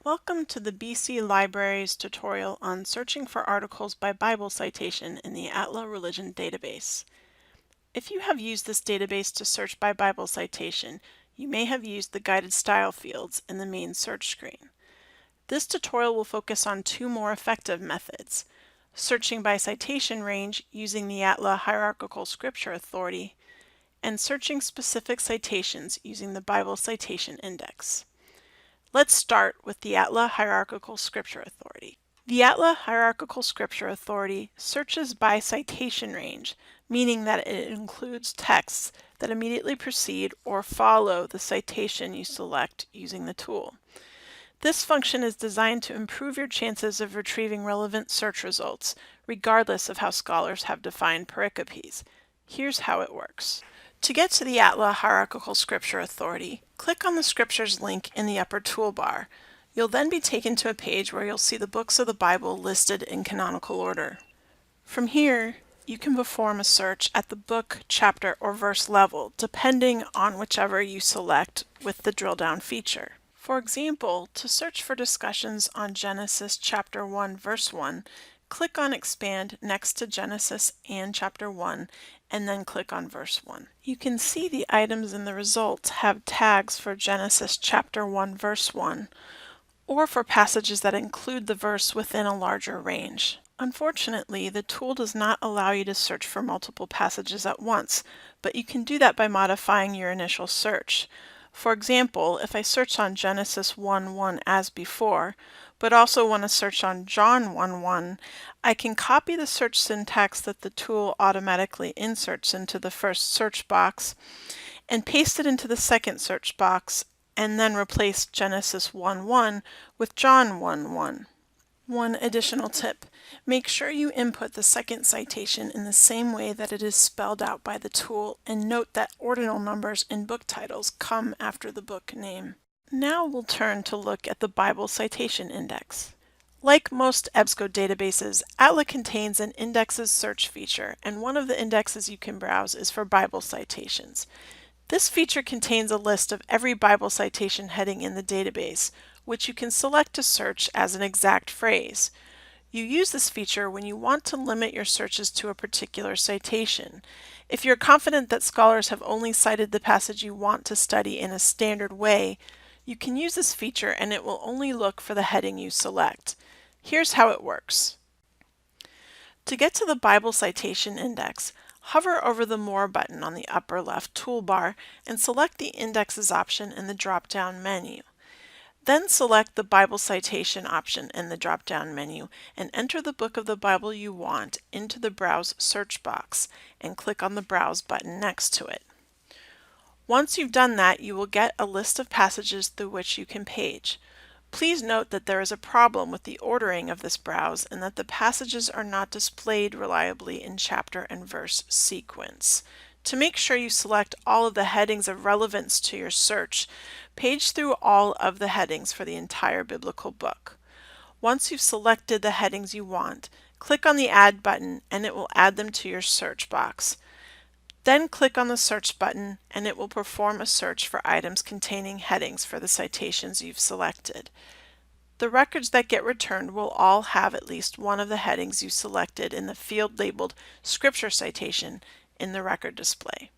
Welcome to the BC Libraries tutorial on searching for articles by Bible citation in the Atla Religion Database. If you have used this database to search by Bible citation, you may have used the guided style fields in the main search screen. This tutorial will focus on two more effective methods: searching by citation range using the Atla Hierarchical Scripture Authority, and searching specific citations using the Bible Citation Index. Let's start with the Atla Hierarchical Scripture Authority. The Atla Hierarchical Scripture Authority searches by citation range, meaning that it includes texts that immediately precede or follow the citation you select using the tool. This function is designed to improve your chances of retrieving relevant search results, regardless of how scholars have defined pericopes. Here's how it works. To get to the Atla Hierarchical Scripture Authority, click on the Scriptures link in the upper toolbar. You'll then be taken to a page where you'll see the books of the Bible listed in canonical order. From here, you can perform a search at the book, chapter, or verse level, depending on whichever you select with the drill down feature. For example, to search for discussions on Genesis chapter 1 verse 1, click on Expand next to Genesis and chapter 1, and then click on verse 1. You can see the items in the results have tags for Genesis chapter 1 verse 1, or for passages that include the verse within a larger range. Unfortunately, the tool does not allow you to search for multiple passages at once, but you can do that by modifying your initial search. For example, if I search on Genesis 1:1 as before, but also want to search on John 1:1, I can copy the search syntax that the tool automatically inserts into the first search box and paste it into the second search box, and then replace Genesis 1:1 with John 1:1. One additional tip: make sure you input the second citation in the same way that it is spelled out by the tool, and note that ordinal numbers in book titles come after the book name. Now we'll turn to look at the Bible Citation Index. Like most EBSCO databases, Atla contains an indexes search feature, and one of the indexes you can browse is for Bible citations. This feature contains a list of every Bible citation heading in the database, which you can select to search as an exact phrase. You use this feature when you want to limit your searches to a particular citation. If you're confident that scholars have only cited the passage you want to study in a standard way, you can use this feature and it will only look for the heading you select. Here's how it works. To get to the Bible Citation Index, hover over the More button on the upper left toolbar and select the Indexes option in the drop-down menu. Then select the Bible Citation option in the drop-down menu and enter the book of the Bible you want into the Browse search box and click on the Browse button next to it. Once you've done that, you will get a list of passages through which you can page. Please note that there is a problem with the ordering of this browse and that the passages are not displayed reliably in chapter and verse sequence. To make sure you select all of the headings of relevance to your search, page through all of the headings for the entire biblical book. Once you've selected the headings you want, click on the Add button and it will add them to your search box. Then click on the Search button and it will perform a search for items containing headings for the citations you've selected. The records that get returned will all have at least one of the headings you selected in the field labeled Scripture Citation in the record display.